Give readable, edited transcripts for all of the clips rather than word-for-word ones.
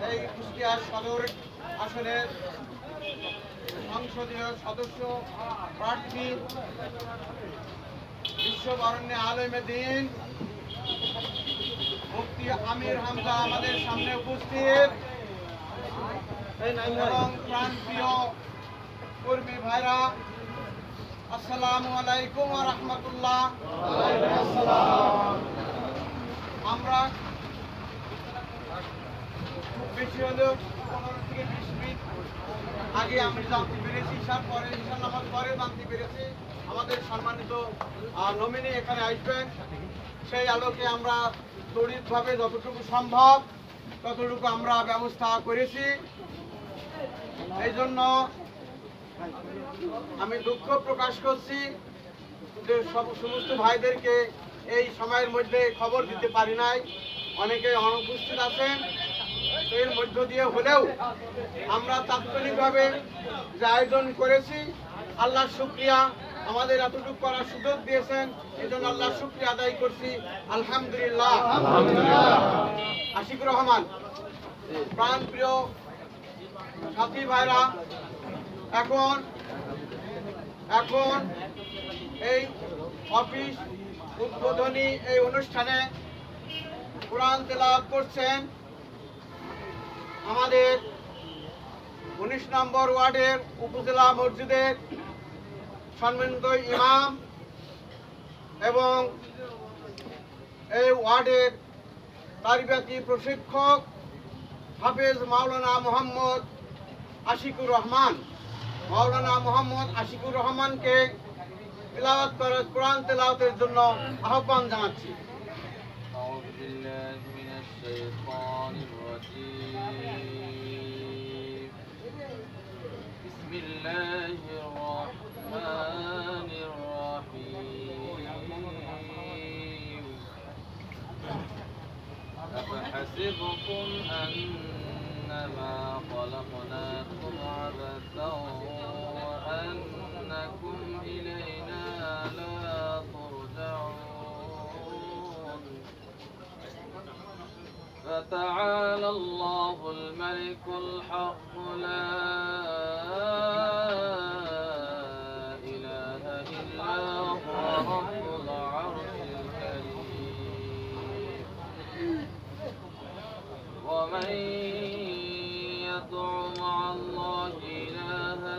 এই কুষ্টিয়া সদর আসনের সংসদীয় সদস্য প্রার্থী বিশ্ববরেণ্য আলেমে দ্বীন মুফতি আমির হামজা আমাদের সামনে উপস্থিত এবং প্রাণপ্রিয় কর্মী ভাইরা, আসসালামু আলাইকুম ওয়া রাহমাতুল্লাহ। আমরা খুব বেশি হলেও 15 থেকে 20 মিনিট আগে আমি জানতে পেরেছি, ঈশার পরে ঈশার নামাজ পরে জানতে পেরেছি আমাদের সম্মানিত নমিনি এখানে আসবেন। সেই আলোকে আমরা তড়িৎভাবে যতটুকু সম্ভব ততটুকু আমরা ব্যবস্থা করেছি। এই জন্য আমি দুঃখ প্রকাশ করছি যে সমস্ত ভাইদেরকে এই সময়ের মধ্যে খবর দিতে পারি নাই, অনেকে অনুপস্থিত আছেন। এর মধ্য দিয়ে হলেও আমরা তাৎক্ষণিকভাবে যে আয়োজন করেছি, আল্লাহর শুকরিয়া, আমাদের এতটুকু করার সুযোগ দিয়েছেন, এই জন্য আল্লাহর শুকরিয়া আদায় করছি, আলহামদুলিল্লাহ। আশিকুর রহমান, প্রাণপ্রিয় সাথী ভাইরা, এখন এই অফিস উদ্বোধনী এই অনুষ্ঠানে কোরআন তেলাওয়াত করছেন আমাদের 19 নম্বর ওয়ার্ডের উপজেলা মসজিদের সম্মানিত ইমাম এবং এই ওয়ার্ডের তারবিয়াতি প্রশিক্ষক হাফেজ মাওলানা মোহাম্মদ আশিকুর রহমান। মাওলানা মোহাম্মদ আশিকুর রহমানকে তেলাওয়াত করে কোরআন তেলাওয়াতের জন্য আহ্বান জানাচ্ছি। أعوذ بالله من الشيطان الرجيم. بسم الله الرحمن الرحيم. أفحسبتم أنما خلقناكم عبثا وأنكم إلينا لا ترجعون. فتعالى الله الملك الحق لا إله إلا هو رب العرش الكريم. ومن يدع مع الله إلها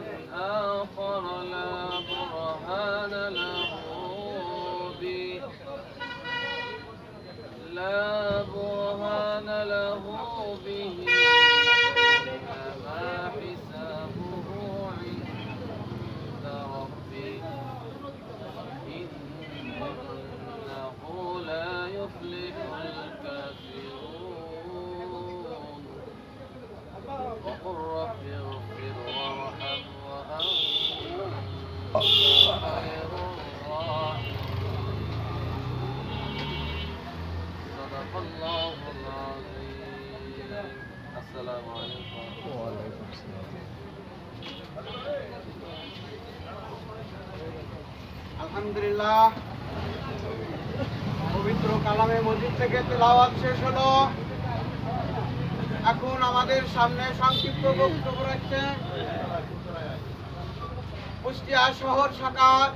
آخر لا برهان له به إنما حسابه عند ربه إنه لا يفلح الكافرون. وقل رب اغفر وارحم وأنت خير الراحمين. صدق الله العظيم. السلام عليكم. ওয়ালাইকুম আসসালাম। আলহামদুলিল্লাহ, পবিত্র কালামে মজিদ থেকে তেলাওয়াত শেষ হলো। এখন আমাদের সামনে সংক্ষিপ্ত বক্তব্য রাখছেন কুষ্টিয়া শহর শাখার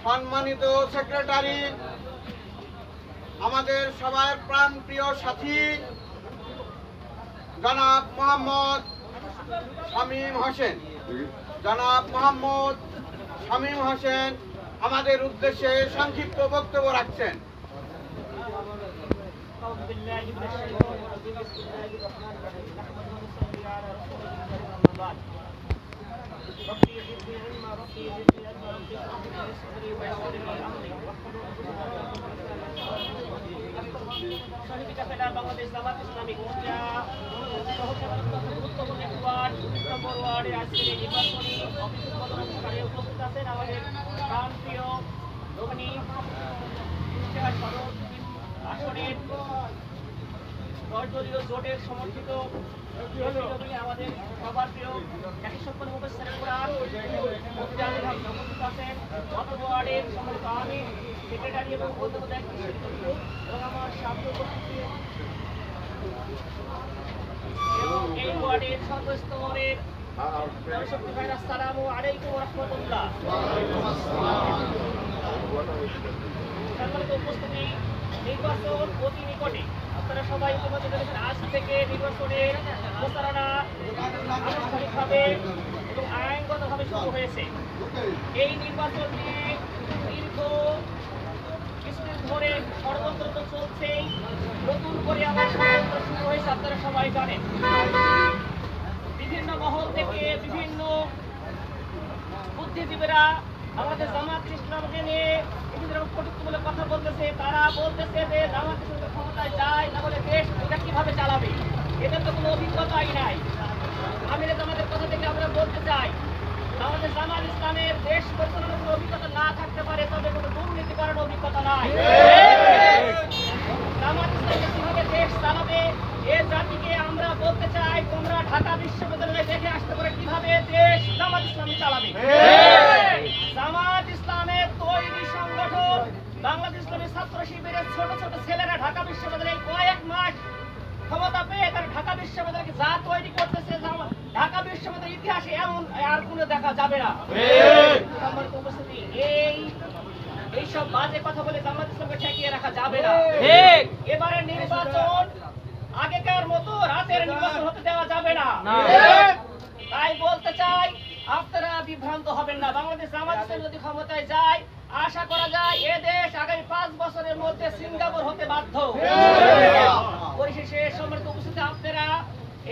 সম্মানিত সেক্রেটারি, আমাদের সবার প্রাণপ্রিয় সাথী জনাব মোহাম্মদ শামীম হোসেন। জনাব মোহাম্মদ শামীম হোসেন আমাদের উদ্দেশ্যে সংক্ষিপ্ত বক্তব্য রাখছেন। বাংলাদেশ জামাত ইসলামী কুষ্টিয়া গুরুত্বপূর্ণ একটি ওয়ার্ড, 19 নম্বর ওয়ার্ডে আজকের এই নির্বাচনী অফিস উদ্বোধন অনুষ্ঠানে উপস্থিত আছেন আমাদের প্রাণপ্রিয় রোহিণী কুষ্টিয়া সদর আসনের 10 দলীয় জোটের সমর্থিত আমাদের সবার প্রিয় জাতীয় সম্পন্ন মুফাসসির কোরআন মুফতি আমির হামজা উপস্থিত আছেন, গত ওয়ার্ডের সম্মানিত আমির সেক্রেটারি এবং অন্যান্য দায়িত্বশীল এবং আমার সামনে উপস্থিত ওয়ার্ডের সর্বস্তরের জনশক্তি ভাইরা, আসসালামু আলাইকুম ওয়া রাহমাতুল্লাহ। সম্মানিত উপস্থিতি, নির্বাচন অতি নিকটে। আপনারা সবাই ইতিমধ্যে দেখেছেন, আজ থেকে নির্বাচনের প্রচারণা আনুষ্ঠানিকভাবে এবং আইনগতভাবে শুরু হয়েছে। এই নির্বাচন নিয়ে দীর্ঘ কিছুদিন ধরে ষড়যন্ত্র তো চলছেই, নতুন করে আবার ষড়যন্ত্র শুরু হয়েছে, আপনারা সবাই জানেন। বিভিন্ন মহল থেকে বিভিন্ন বুদ্ধিজীবীরা আমাদের জামাত ইসলামকে নিয়ে বিভিন্ন রকম কটূক্তিমূলক কথা বলতেছে। তারা বলতেছে যে জামাত ইসলাম ক্ষমতায় যায়, তাহলে দেশ এটা কিভাবে চালাবে, এদের তো কোনো অভিজ্ঞতাই নাই। আমিরে জামাতের কথা থেকে আমরা বলতে চাই, আমাদের জামাত ইসলামের দেশ পরিচালনার কোনো অভিজ্ঞতা না থাকতে পারে, তবে কোনো দুর্নীতি করার অভিজ্ঞতা নাই। জামাত ইসলামকে কিভাবে দেশ চালাবে, এ জাতিকে আমরা বলতে চাই, তোমরা ঢাকা বিশ্ববিদ্যালয়ে দেখে আসতে পারে কিভাবে দেশ জামাত ইসলামী চালাবে। জামাত ইসলামের তৈরি সংগঠন বাংলাদেশ ইসলামী ছাত্র শিবিরের ছোট ছোট ছেলেরা ঢাকা বিশ্ববিদ্যালয়ে কয়েক মাস ক্ষমতা পেয়ে তারা ঢাকা বিশ্ববিদ্যালয়কে যা তৈরি করতেছে, ঢাকা বিশ্ববিদ্যালয়ের ইতিহাসে এমন আর কোনো দেখা যাবে না। সম্মানিত উপস্থিতি, এইসব বাজে কথা বলে জামাত ইসলামকে ঠেকিয়ে রাখা যাবে না। এবারে নির্বাচন আগেকার মতো রাতের নির্বাচন হতে দেওয়া যাবে না। তাই বলতে চাই, আপনারা বিভ্রান্ত হবেন না। বাংলাদেশ জামাত ইসলামী যদি ক্ষমতায় যায়, আশা করা যায় এ দেশ আগামী 5 বছরের মধ্যে সিঙ্গাপুর হতে বাধ্য। পরিশেষে সম্মানিত উপস্থিতি, আপনারা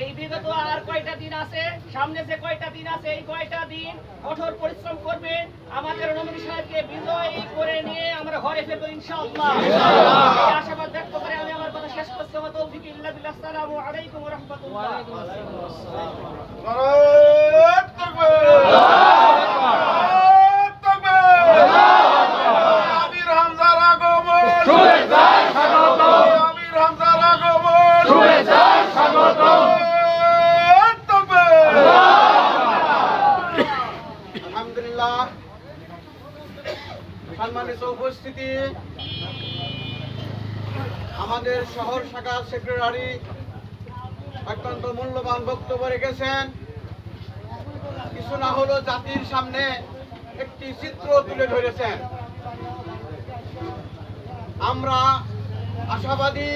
এই বিগত আর কয়টা দিন আছে, সামনে যে কয়টা দিন আছে, এই কয়টা দিন কঠোর পরিশ্রম করবেন, আমাদের নমিনি সাহেবকে বিজয়ী করে নিয়ে আমরা ঘরে ফিরবো ইনশাআল্লাহ। এই আশাবাদ ব্যক্ত করে আমি আমার কথা শেষ করছি। ওয়া তৌফিক ইল্লা বিল্লাহ। আসসালামু আলাইকুম ওয়া রাহমাতুল্লাহ। আমির হামজার আগমন, শুভেচ্ছা স্বাগত। আমির হামজার আগমন, শুভেচ্ছা স্বাগত। আলহামদুলিল্লাহ। সম্মানিত উপস্থিতি, আমাদের শহর শাখা সেক্রেটারি অত্যন্ত মূল্যবান বক্তব্য রেখেছেন। কিছু না হলো জাতির সামনে একটি চিত্র তুলে ধরেছেন। আমরা আশাবাদী,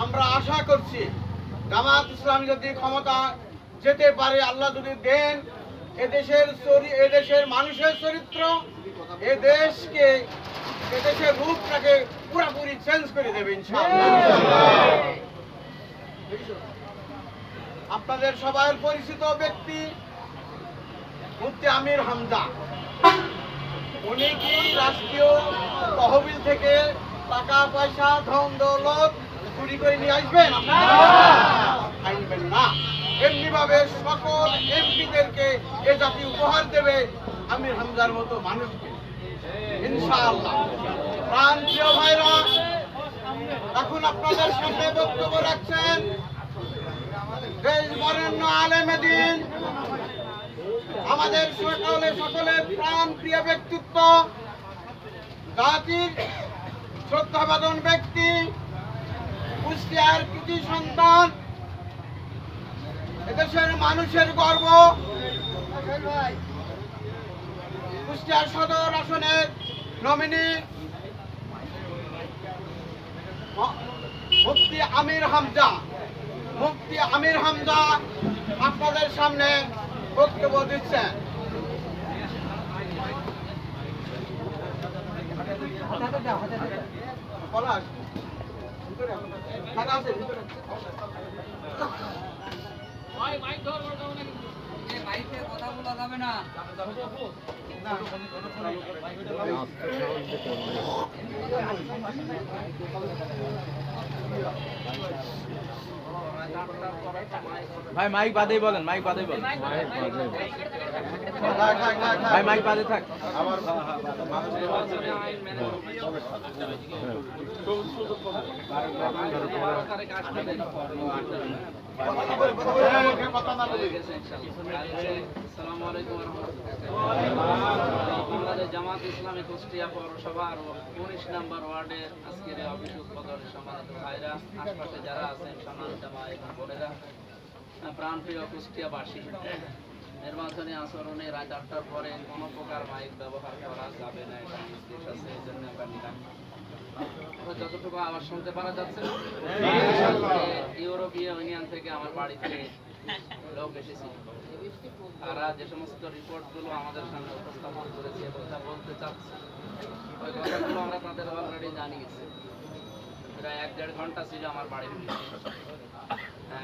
আমরা আশা করছি জামাত ইসলাম যদি ক্ষমতা যেতে পারে, আল্লাহ যদি দেন, এদেশের মানুষের চরিত্র, এদেশের রূপটাকে পুরোপুরি চেঞ্জ করে দেবে ইনশাআল্লাহ। আপনাদের সবার পরিচিত ব্যক্তি মুফতি আমির হামজা, উনি কি রাষ্ট্রীয় তহবিল থেকে টাকা পয়সা ধন দৌলত চুরি করে নিয়ে আসবেন? আনবেন না। এমনি ভাবে সকল এমপিদেরকে এ জাতি উপহার দেবে আমির হামজার মতো মানুষকে ইনশাআল্লাহ। প্রান্তীয় ভাইরা, এখন আপনাদের সামনে বক্তব্য রাখছেন দেশ বরেণ্য আলেমে দ্বীন, আমাদের সকলের প্রাণ প্রিয় ব্যক্তিত্ব, জাতির শ্রদ্ধাভাজন ব্যক্তি, কুষ্টিয়ার কৃতি সন্তান, এদেশের মানুষের গর্ব, কুষ্টিয়া সদর আসনের নমিনি মুফতি আমির হামজা, মুফতি আমির হামজা আপনাদের সামনে বক্তব্য দিচ্ছেন। কথা বলা যাবে না। ভাই মাইক বাদেই বলেন, মাইক বাদেই বলেন। ভাই মাইক বাদে থাক। বাংলাদেশ জামাত ইসলামী কুষ্টিয়া পৌরসভার 19 নম্বর ওয়ার্ডের আজকের এই অফিস উদ্বোধন সম্মানিত ভাইরা, আশপাশে যারা আছেন সম্মানিত মা এবং বোনেরা, প্রাণপ্রিয় কুষ্টিয়াবাসী, নির্বাচনী আচরণে রাত 8টার পরে কোনো প্রকার মাইক ব্যবহার করা যাবে না, এটা নির্দেশ আছে। এই জন্য আমরা নিলাম যতটুকু আওয়াজ শুনতে পারা যাচ্ছে। ইউরোপীয় ইউনিয়ন থেকে আমার বাড়িতে লোক এসেছিল, তারা যে সমস্ত রিপোর্টগুলো আমাদের সামনে উপস্থাপন করেছে এবং তা বলতে চাচ্ছে, ওই কথাগুলো আমরা তাদের অলরেডি জানিয়েছি। প্রায় 1-1.5 ঘন্টা ছিল আমার বাড়ির ভিতরে,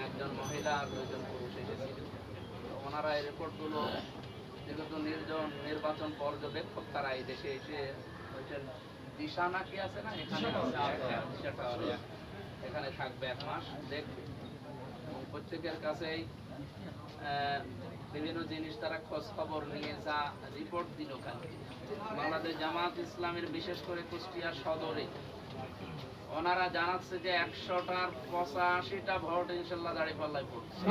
একজন মহিলা আর 2জন পুরুষ এসেছিল। ওনারা এই রিপোর্টগুলো যেহেতু নির্বাচন পর্যবেক্ষক, তারা এই দেশে এসে দিশা নাকি আছে না, এখানে এখানে থাকবে 1 মাস দেখবে, এবং প্রত্যেকের কাছেই বিভিন্ন জিনিস তারা খোঁজ খবর নিয়ে যা রিপোর্ট দিল। বাংলাদেশ জামাত ইসলামের বিশেষ করে কুষ্টিয়া সদরে ওনারা জানাচ্ছে যে 100টার 85টা ভোট ইনশাল্লাহ দাঁড়িপাল্লায় পড়ছে,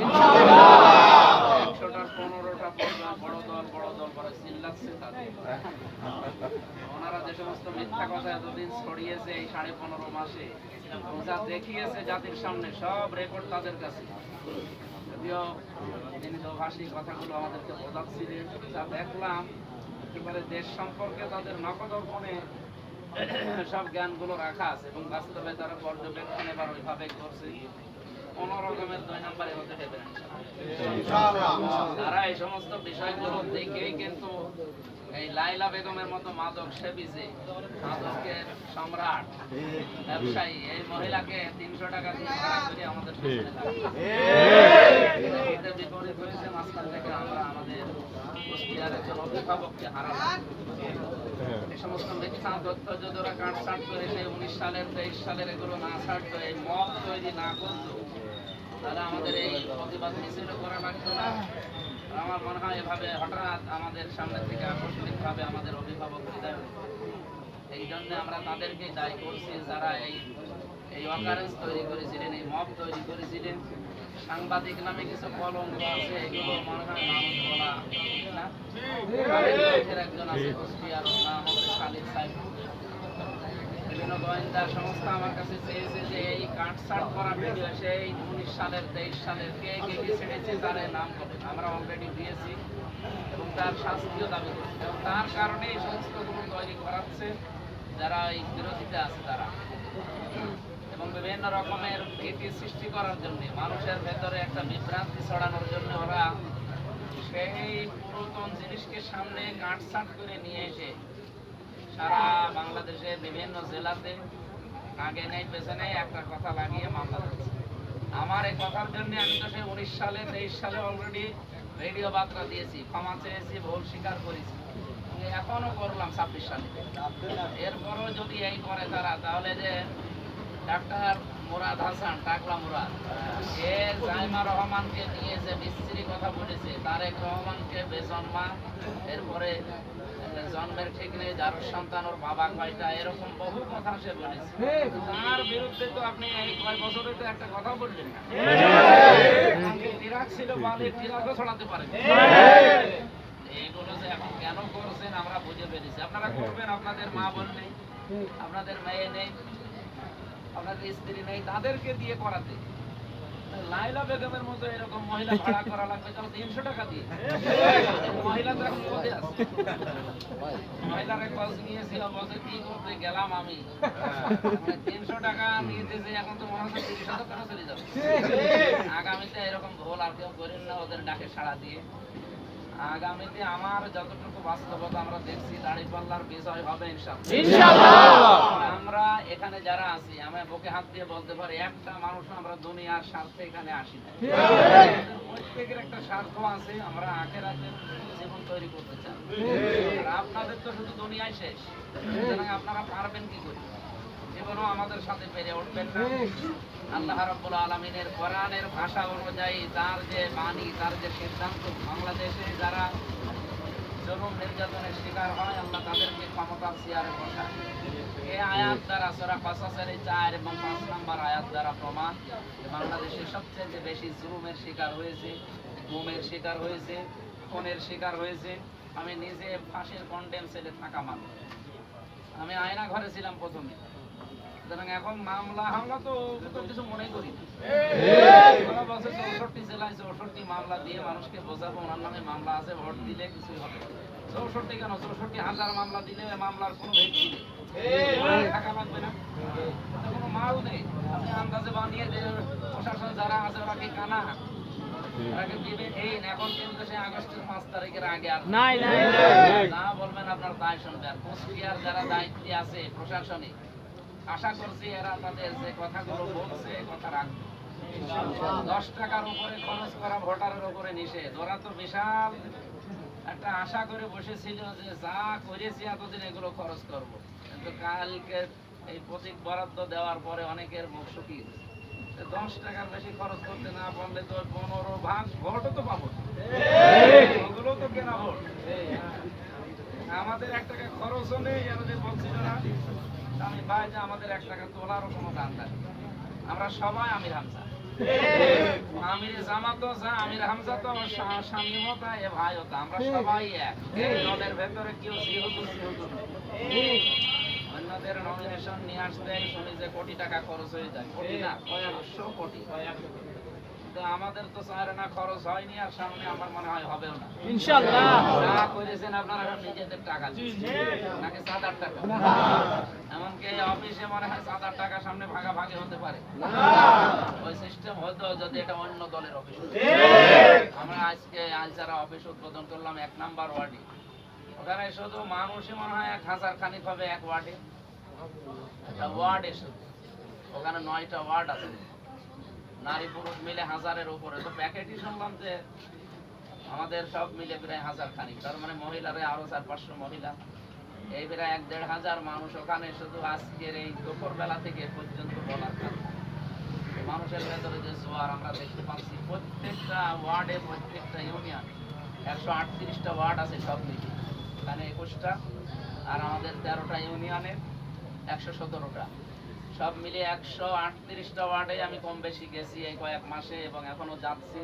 100টার 15টা বড় দল করে চিল্লাচ্ছে তাদের। ওনারা যে সমস্ত মিথ্যা কথা এতদিন ছড়িয়েছে এই 15.5 মাসে, যা দেখিয়েছে জাতির সামনে, সব রেকর্ড তাদের কাছে। যদিও তিনি দোভাষী কথাগুলো আমাদেরকে বোঝাচ্ছিলেন, যা দেখলাম একেবারে দেশ সম্পর্কে তাদের নখদর্পণে সব জ্ঞানগুলো রাখা আছে, এবং বাস্তবে তারা পর্যবেক্ষণ এবার ওইভাবে করছে। কোনো রকমের 2 নম্বরে হতে দেবে না তারা। এই সমস্ত বিষয়গুলো দেখেই কিন্তু এই লাইলা বেগমের মতো মাদক সেবী, যে মাদকের সম্রাট ব্যবসায়ী, এই মহিলাকে 300 টাকা দিয়ে ভাড়া করে আমাদের বিপরীত হয়েছে। মাঝখান থেকে আমরা আমাদের কুষ্টিয়ার একজন অভিভাবককে হারালাম। এই সমস্ত মিথ্যা তথ্য যদি ওরা কাটছাট করে 19 সালের 23 সালের এগুলো না ছাড়তো, এই মব তৈরি না করতো, তাহলে আমাদের এই প্রতিবাদ মিছিল করা লাগতো না। আমার মনে হয় এভাবে হঠাৎ আমাদের সামনে থেকে আকস্মিকভাবে আমাদের অভিভাবক বিদায় হয়েছে। এই জন্য আমরা তাদেরকে দায়ী করছি, যারা এই অকারেন্স তৈরি করেছিলেন, এই মব তৈরি করেছিলেন। সাংবাদিক নামে কিছু কলঙ্ক আছে, এগুলো মনে হয় মানুষ বলা না। একজন আছে কুষ্টিয়ার, নাম হচ্ছে খালিদ সাহেব। বিভিন্ন গোয়েন্দা সংস্থা আমার কাছে চেয়েছে যে এই কাটছাট করা ভিডিও সেই 19 সালের 23 সালের কে ছেড়েছে তার নাম করবে। আমরা অলরেডি দিয়েছি এবং তার শাস্তিও দাবি করছি, এবং তার কারণে এই সমস্তগুলো তৈরি করাচ্ছে যারা এই বিরোধিতা আছে তারা, এবং বিভিন্ন রকমের ভীতি সৃষ্টি করার জন্য, মানুষের ভেতরে একটা বিভ্রান্তি ছড়ানোর জন্য ওরা সেই পুরাতন জিনিসকে সামনে কাটছাট করে নিয়ে এসে সারা বাংলাদেশে বিভিন্ন জেলাতে আগে নেই পেছনে একটা কথা লাগিয়ে মামলা দিচ্ছে। আমার এই কথার জন্য আমি তো সেই 19 সালে 23 সালে অলরেডি রেডিও বার্তা দিয়েছি, ক্ষমা চেয়েছি, ভুল স্বীকার করেছি, এখনো করলাম 26 সালে। এরপরও যদি এই করে তারা, তাহলে যে ডাক্তার মুরাদ হাসান, টাকলা মুরাদ, এ জাইমা রহমানকে নিয়ে যে মিস্ত্রি কথা বলেছে, তারেক রহমানকে বেজন্মা, এরপরে জন্মের ঠিক নেই, যার সন্তান ওর বাবা কয়টা, এরকম বহু কথা সে বলেছে। তার বিরুদ্ধে তো আপনি এই কয় বছরে তো একটা কথা বললেন না। টিরাক ছিল বলে টিরাকও ছড়াতে পারেন। এইগুলো যে এখন কেন করছেন আমরা বুঝে পেরেছি। আপনারা করবেন, আপনাদের মা বোন নেই, আপনাদের মেয়ে নেই, আপনাদের স্ত্রী নেই, তাদেরকে দিয়ে করাতে। লাইলা বেগমের মতো এরকম মহিলা ভাড়া করা লাগবে তাহলে 300 টাকা দিয়ে। মহিলা তো এখন পদে আছে, মহিলার খোঁজ নিয়েছিল, বলছে কি করতে গেলাম আমি, 300 টাকা নিয়েছে যে এখন তো মনে হচ্ছে 30,000 টাকা চলে যাবে। আগামীতে এরকম ভুল আর কেউ করেন না, ওদের ডাকে সাড়া দিয়ে। আগামীতে আমার যতটুকু বাস্তবতা আমরা দেখছি, দাঁড়িপাল্লার বিজয় হবে ইনশাআল্লাহ। আমরা এখানে যারা আছি, আমি বুকে হাত দিয়ে বলতে পারি, একটা মানুষ আমরা দুনিয়ার স্বার্থে এখানে আসি না। প্রত্যেকের একটা স্বার্থ আছে, আমরা আখেরাতের জীবন তৈরি করতে চাই। আর আপনাদের তো শুধু দুনিয়ায় শেষ, সুতরাং আপনারা পারবেন কি করে? জীবনও আমাদের সাথে পেরে উঠবেন না। আল্লাহ রাব্বুল আলামিনের কোরআনের ভাষা অনুযায়ী তার যে বাণী, তার যে সিদ্ধান্ত, বাংলাদেশে যারা জুলুম নির্যাতনের শিকার হয়, আল্লাহ তাদেরকে ক্ষমতার চেয়ারে বসায়। এই আয়াত দ্বারা সূরা কাসাসের 4 এবং 5 নম্বর আয়াত দ্বারা প্রমাণ, বাংলাদেশে সবচেয়ে বেশি জুলুমের শিকার হয়েছে, গুমের শিকার হয়েছে, খুনের শিকার হয়েছে। আমি নিজে ফাঁসির কন্ডেম সেলে থাকা মানুষ, আমি আয়না ঘরে ছিলাম প্রথমে। সুতরাং এখন মামলা হামলা তো কিছু মনে করি না। 64 জেলায় 64 মামলা দিয়ে মানুষকে বোঝাবো ওনার নামে মামলা আছে, ভোট দিলে কিছুই হবে না। 64 কেন, 64,000 মামলা দিলে ওই মামলার কোনো ভিত্তি নেই, টাকা লাগবে না, তো কোনো মাল নেই। আপনি আন্দাজে বানিয়ে যে প্রশাসন যারা আছে ওরা কি কানা, ওরাকে বিবেকহীন। এখন কিন্তু সে আগস্টের 5 তারিখের আগে আর নাই নাই না বলবেন আপনার দায় শুনবে। আর কুষ্টিয়ার যারা দায়িত্বে আছে প্রশাসনিক, আশা করছি এরা তাদের যে কথাগুলো বলছে কথা রাখবে। 10 টাকার উপরে খরচ করা ভোটারের উপরে নিষেধ। ওরা তো বিশাল একটা আশা করে বসেছিল যে যা করেছি এতদিন এগুলো খরচ করব, কিন্তু কালকে এই প্রতীক বরাদ্দ দেওয়ার পরে অনেকের মুখ শুকিয়ে গেছে। 10 টাকার বেশি খরচ করতে না পারলে তো 15 ভাগ ভোটও তো পাবো, ওগুলো তো কেনা ভোট। আমাদের 1 টাকা খরচও নেই, আমাদের বলছিল না আমি ভাই যে আমাদের 1 টাকা তোলারও কোনো দাম নাই। আমরা সবাই আমির হামজা, আমির জামাতও যা, আমির হামজা তো স্বামীমতা এ ভাইওতা, আমরা সবাই এক। এই দলের ভেতরে কেউ সিহুদুর অন্যদের নমিনেশন নিয়ে আসতে শুনি যে কোটি টাকা খরচ হয়ে যায়, কোটি না 100 কোটি। কিন্তু আমাদের তো চায়না খরচ হয়নি, আর সামনে আমার মনে হয় হবেও না ইনশাআল্লাহ। যা করেছেন আপনারা এখন নিজেদের টাকা নাকি চাঁদার টাকা, এমনকি এই অফিসে মনে হয় চাঁদার টাকা সামনে ভাগাভাগি হতে পারে। ওই সিস্টেম হতো যদি এটা অন্য দলের অফিস হতো। আমরা আজকে আলচারা অফিস উদ্বোধন করলাম 1 নাম্বার ওয়ার্ডে, ওখানে শুধু মানুষই মনে হয় 1000 খানিক হবে এক ওয়ার্ডে, একটা ওয়ার্ড এসে ওখানে 9টা ওয়ার্ড আছে, নারী পুরুষ মিলে 1000-এর উপরে। তো প্যাকেটই শুনলাম যে আমাদের সব মিলে প্রায় 1000 খানিক, তার মানে মহিলারা আরো 400-500 মহিলা, এই প্রায় 1-1,500 মানুষ ওখানে শুধু আজকের এই দুপুর বেলা থেকে পর্যন্ত বলার কথা। মানুষের ভেতরে যে জোয়ার আমরা দেখতে পাচ্ছি, প্রত্যেকটা ওয়ার্ডে প্রত্যেকটা ইউনিয়ন 138টা ওয়ার্ড আছে সব মিলে, এখানে 21টা, আর আমাদের 13টা ইউনিয়নের 117টা, সব মিলে 138টা ওয়ার্ডে আমি কম বেশি গেছি এই কয়েক মাসে এবং এখনো যাচ্ছি।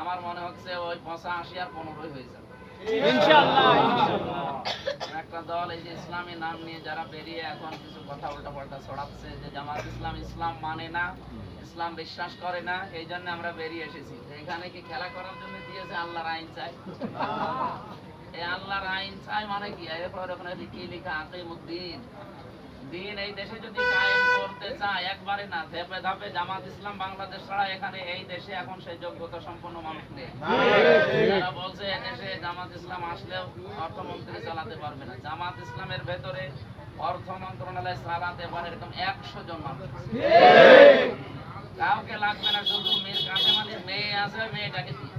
আমার মনে হচ্ছে ওই 85 আর 15 হয়ে যাবে ইনশাআল্লাহ। একটা দল এই যে ইসলামী নাম নিয়ে যারা বেরিয়ে এখন কিছু কথা উল্টাপাল্টা ছড়াচ্ছে যে জামাত ইসলাম ইসলাম মানে না, ইসলাম বিশ্বাস করে না, এই জন্য আমরা বেরিয়ে এসেছি। এখানে কি খেলা করার জন্য দিয়েছে আল্লাহর আইন চাই? এই আল্লাহর আইন চাই মানে কি? এরপর ওখানে কি লেখা আকিমুদ্দিন, দিন এই দেশে যদি কায়েম করতে চায় একবারে না, ধাপে ধাপে জামাত ইসলাম বাংলাদেশ ছাড়া এখানে এই দেশে এখন সেই যোগ্যতা সম্পন্ন মানুষ নেই। যারা বলছে এদেশে জামাত ইসলাম আসলেও অর্থমন্ত্রী চালাতে পারবে না, জামাত ইসলামের ভেতরে অর্থ মন্ত্রণালয় চালাতে পারে এরকম 100 জন মানুষ, কাউকে লাগবে না, শুধু মীর কাসেম আলীর মেয়ে আছে, ওই মেয়েটাকে দিয়ে।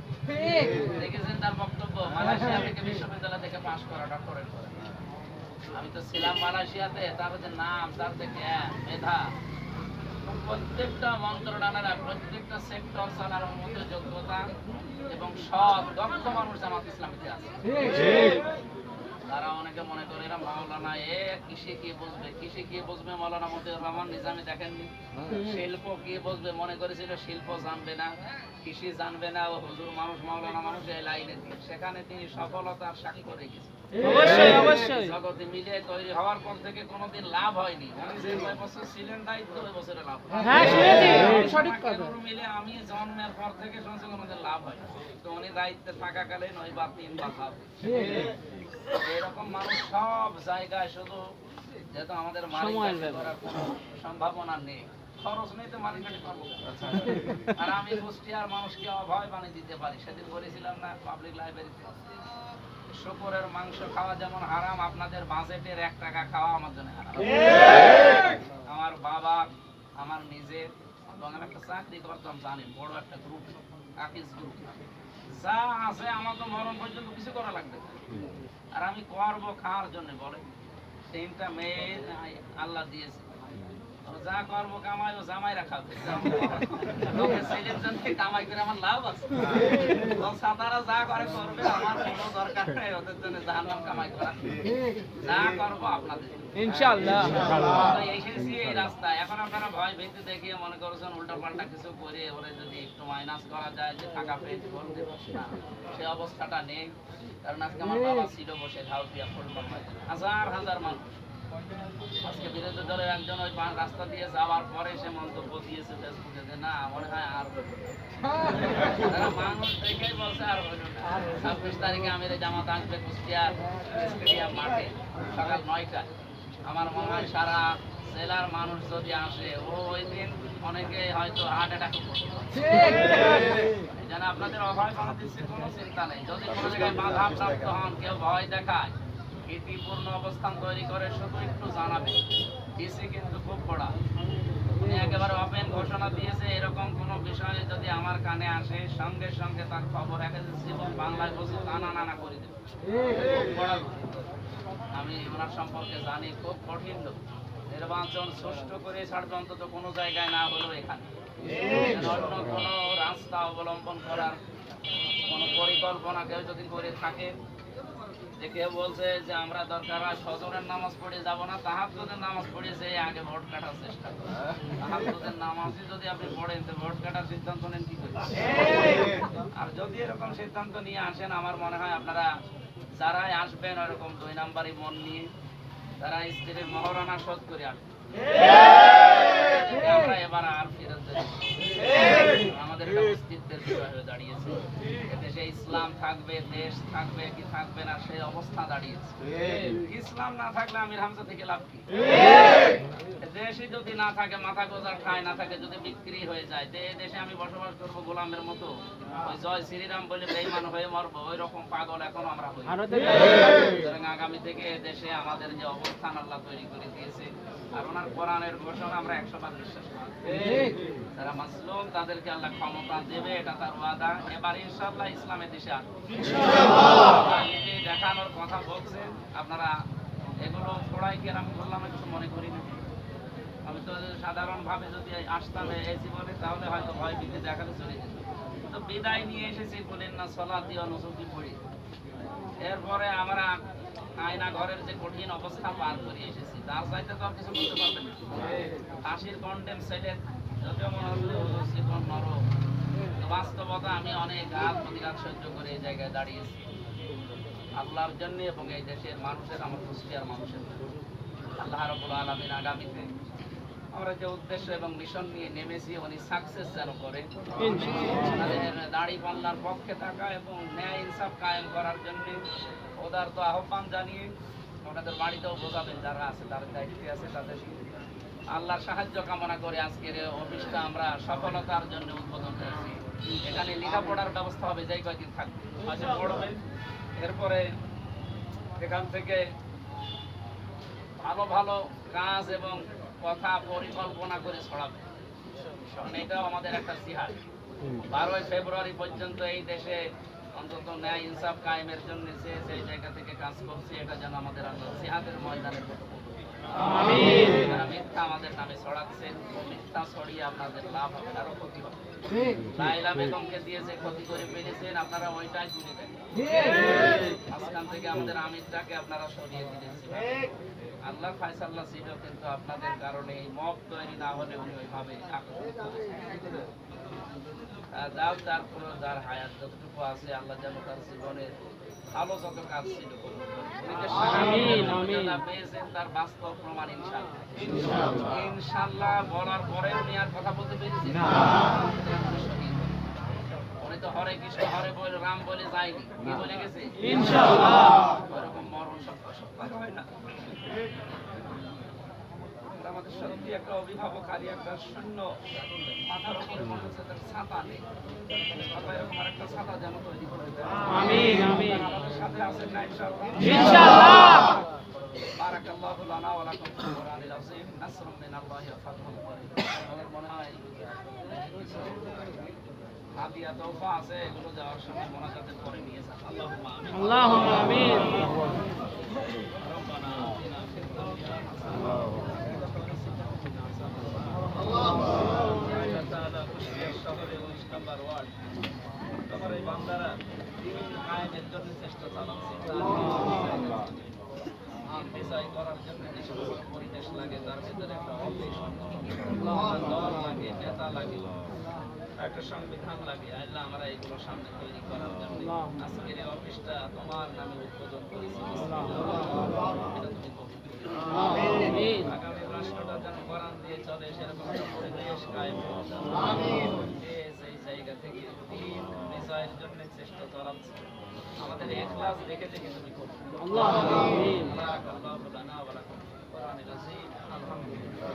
দেখেছেন তার বক্তব্য, মালয়েশিয়া থেকে বিশ্ববিদ্যালয় থেকে পাশ করা, ডক্টরেট করা। আমি তো ছিলাম মালয়েশিয়াতে, তার যে নাম, তার যে জ্ঞান, মেধা, প্রত্যেকটা মন্ত্রণালয় প্রত্যেকটা সেক্টর চালানোর মতো যোগ্যতা এবং সব দক্ষ মানুষ জামাত ইসলামীতে আছে। তারা অনেকে মনে করে এরা মাওলানা, কৃষি কি বুঝবে, কৃষি কি বুঝবে? মাওলানা মতিউর রহমান নিজামী দেখেননি? শিল্প কি বুঝবে? মনে করেছিল শিল্প জানবে না, কৃষি জানবে না, ও হুজুর মানুষ, মাওলানা মানুষ, এই লাইনে দিয়ে সেখানে তিনি সফলতার সাক্ষী করে গেছেন। অবশ্যই অবশ্যই। জগতে মিলে তৈরি হওয়ার পর থেকে কোনোদিন লাভ হয়নি, উনি যে 9 বছর ছিলেন দায়িত্ব, ওই বছরে লাভ হয়। হ্যাঁ শুনেছি, সঠিক কথা। মিলে আমি জন্মের পর থেকে শুনছি কোনোদিন লাভ হয় না, তো উনি দায়িত্বে থাকাকালীন 9 বা 3 বার লাভ। এরকম মানুষ সব জায়গায়, শুধু যেহেতু আমাদের মালিকানা করার কোনো সম্ভাবনা নেই, খরচ নেই, তো মালিকানা করবো। আর আমি কুষ্টিয়ার মানুষকে অভয় বানিয়ে দিতে পারি। সেদিন বলেছিলাম না পাবলিক লাইব্রেরিতে, শুকরের মাংস খাওয়া যেমন হারাম, আপনাদের বাজেটের 1 টাকা খাওয়া আমার জন্য হারাম। আমার বাবা, আমার নিজের, এবং আমি একটা চাকরি করতাম, জানেন, বড় একটা গ্রুপ, আকিস গ্রুপ, যা আছে আমার তো মরণ পর্যন্ত কিছু করা লাগবে না। আর আমি করবো খাওয়ার জন্য, বলে 3টা মেয়ে আল্লাহ দিয়েছে, যা করবো কামাই ও জামাই রাখাবে, ছেলের জন্য কামাই করে আমার লাভ আছে। সাতারা যা করে করবে, আমার কোনো দরকার নেই ওদের জন্য জাহান্নাম কামাই করা, যা করবো আপনাদের ইনশাআল্লাহ। এসেছি এই রাস্তায়। এখন আপনারা ভয় ভীতি দেখিয়ে মনে করছেন উল্টা পাল্টা কিছু করে ওরে যদি একটু মাইনাস করা যায় যে টাকা পেয়ে বলতে না, সে অবস্থাটা নেই। কারণ আজকে আমার বাবা ছিল বসে ঝাউপিয়া ফুলবাগ, হাজার হাজার মানুষ। আজকে বিরোধী দলের একজন ওই রাস্তা দিয়ে যাওয়ার পরে সে মন্তব্য দিয়েছে ফেসবুকে যে না, মনে হয় আর তারা মানুষ দেখেই বলছে আর হইল না। 26 তারিখে আমির জামাত আসবে কুষ্টিয়ার স্টেডিয়াম মাঠে সকাল 9টায়। আমার মনে হয় সারা জেলার মানুষ যদি আসে ওই দিন অনেকে হয়তো হার্ট অ্যাটাক যেন আপনাদের অভয় বাংলাদেশের কোনো চিন্তা নেই। যদি কোনো জায়গায় বাধা প্রাপ্ত হন, কেউ ভয় দেখায়, ভীতিপূর্ণ অবস্থান তৈরি করে, শুধু একটু জানাবে। ডিসি কিন্তু খুব বড়, উনি একেবারে ওপেন ঘোষণা দিয়েছে এরকম কোনো বিষয়ে যদি আমার কানে আসে সঙ্গে সঙ্গে তার খবর একাদেশি এবং বাংলায় বসে নানা নানা করে দেবে। খুব বড় লোক। আমি ওনার সম্পর্কে জানি, খুব কঠিন লোক। নির্বাচন সুষ্ঠু করে ছাড়বে, অন্তত কোনো জায়গায় না হলেও এখানে অন্য কোনো রাস্তা অবলম্বন করার কোনো পরিকল্পনা কেউ যদি করে থাকে, যে কেউ বলছে যে আমরা দরকার হয় ফজরের নামাজ পড়ে যাব না, তাহাজ্জুদের নামাজ পড়েছে আগে ভোট কাটার চেষ্টা করে। তাহাজ্জুদের নামাজই যদি আপনি পড়েন তো ভোট কাটার সিদ্ধান্ত নেন কি করে? আর যদি এরকম সিদ্ধান্ত নিয়ে আসেন, আমার মনে হয় আপনারা যারাই আসবেন ওরকম 2 নাম্বারই মন নিয়ে তারা স্ত্রীর মহারণা শোধ করে আসবেন। আমরা এবার আর ফেরত দেব না। আমাদের একটা অস্তিত্বের বিষয় হয়ে দাঁড়িয়েছে। দেশে ইসলাম থাকবে, দেশ থাকবে কি থাকবে না সেই অবস্থা দাঁড়িয়েছে। ইসলাম না থাকলে আমির হামজা থেকে লাভ কি? দেশই যদি না থাকে, মাথা গোজার ঠাঁই না থাকে, যদি বিক্রি হয়ে যায়, দেশে আমি বসবাস করবো গোলামের মতো, ওই জয় শ্রীরাম বলে বেঈমান হয়ে মরবো, ওই রকম পাগল এখন আমরা হই। সুতরাং আগামী থেকে দেশে আমাদের যে অবস্থান আল্লাহ তৈরি করে দিয়েছে, আর ওনার কোরআনের ঘোষণা আমরা 100% বিশ্বাস করি। যারা মাসলুম তাদেরকে আল্লাহ ক্ষমতা দেবে, এটা তার ওয়াদা। এবার ইনশাআল্লাহ ইসলামের দেশে আসবে। নিজে দেখানোর কথা বলছেন আপনারা, এগুলো পড়াই কি আমি বললাম কিছু মনে করি না। আমি তো সাধারণভাবে যদি আসতাম এই জীবনে, তাহলে হয়তো ভয় ভীতি দেখালে চলে যেত। তো বিদায় নিয়ে এসেছি, বলেন না সলাতি ও নুসুকি পড়ি। এরপরে আমরা আয়না ঘরের যে কঠিন অবস্থা পার করে এসেছি, তার চাইতে তো আর কিছু বলতে পারবেন না। ফাঁসির কন্ডেম ছেলে যদিও মনে হচ্ছে জীবন নরক, তো বাস্তবতা আমি অনেক ঘাত প্রতিঘাত সহ্য করে এই জায়গায় দাঁড়িয়েছি আল্লাহর জন্য এবং এই দেশের মানুষের, আমার কুষ্টিয়ার মানুষের জন্য। আল্লাহ রাব্বুল আলামিন আগামীতে আমরা যে উদ্দেশ্য এবং মিশন নিয়ে নেমেছি উনি সাকসেস যেন করে। আমাদের দাড়ি পাল্লার পক্ষে থাকা এবং ন্যায় ইনসাফ কায়েম করার জন্য ওদের তো আহ্বান জানিয়ে ওনাদের বাড়িতেও বোঝাবেন যারা আছে, তার দায়িত্বে আছে, তাদের আল্লাহর সাহায্য কামনা করে আজকের এই অফিসটা আমরা সফলতার জন্য উদ্বোধন করেছি। এখানে লেখাপড়ার ব্যবস্থা হবে, যাই কয়েকদিন থাকবে, মাঝে পড়বে। এরপরে এখান থেকে ভালো ভালো কাজ এবং কথা পরিকল্পনা করে ছড়াবে। কারণ এটাও আমাদের একটা জিহাদ। 12 ফেব্রুয়ারি পর্যন্ত এই দেশে অন্তত ন্যায় ইনসাফ কায়েমের জন্য যে জায়গা থেকে কাজ করছে, এটা যেন আমাদের আল্লাহ জিহাদের ময়দানের মতো আমিন। যারা মিথ্যা আমাদের নামে ছড়াচ্ছেন, মিথ্যা ছড়িয়ে আপনাদের লাভ হবে না, আরো ক্ষতি হবে। লাইলা বেগমকে দিয়ে যে ক্ষতি করে পেরেছেন আপনারা ওইটাই তুলে দেন। মাঝখান থেকে আমাদের আমিরটাকে আপনারা সরিয়ে দিয়েছেন। আল্লাহ ফায়সাল্লাহ ছিল, কিন্তু আপনাদের কারণে এই মব তৈরি না হলে উনি ওইভাবে যার তারপরে যার হায়াত যতটুকু আছে আল্লাহ যেন তার জীবনের ভালো যত কাজ ছিল পেয়েছেন তার বাস্তব প্রমাণ ইনশাআল্লাহ। ইনশাআল্লাহ বলার পরে উনি আর কথা বলতে পেরেছেন না। উনি তো হরে কৃষ্ণ হরে বলে রাম বলে যায়নি, কি বলে গেছে ইনশাআল্লাহ। ওরকম মরণ সত্য হয় না। আমাদের সত্যি একটা অভিভাবক আর একটা শূন্য মাথার উপরে মনে হচ্ছে তার ছাতা নেই। এরকম আরেকটা ছাতা যেন তৈরি করে দেয়। আমিন আমিন। আমাদের সাথে আছেন না ইনশাআল্লাহ ইনশাআল্লাহ। বারাকাল্লাহু লানা ওয়া লাকুম ফিল কুরআনিল আযীম। নাসরুম মিনাল্লাহি ওয়া ফাতহুন করিম। আমার মনে হয় হাদিয়া তোফা আছে, এগুলো যাওয়ার সময় মোনাজাতের পরে নিয়ে যান। আল্লাহুম্মা আমিন আল্লাহুম্মা আমিন। রব্বানা আতিনা ফিদ দুনিয়া হাসানাহ চেষ্টা পরিবেশ লাগে, তার ভিতরে একটা দল লাগে, নেতা লাগে, একটা সংবিধান লাগে। আল্লাহ আমরা এইগুলো সামনে তৈরি করার জন্য আজকের এই অফিসটা তোমার নামে উদ্বোধন করেছি। আগামী রাষ্ট্রটা যেন কোরআন দিয়ে চলে সেরকম একটা পরিবেশ কায়েম সেই জায়গা থেকে এর জন্য চেষ্টা চালাচ্ছি। আমাদের ইখলাস দেখে দেখে তুমি করো। আল্লাহ আমিন। বারাকাল্লাহু লানা ওয়া লাকুম ফিল কোরআনিল আযীম। আলহামদুলিল্লাহ।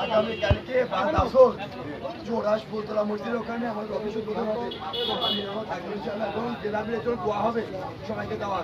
আগামীকালকে বাদ আসর জোড়াস ফুলতলা মসজিদের ওখানে আমার অফিসের প্রধান হবে আমি আমার থাকবে ইনশাআল্লাহ এবং গ্রামের জন্য দোয়া হবে সবাইকে দেওয়া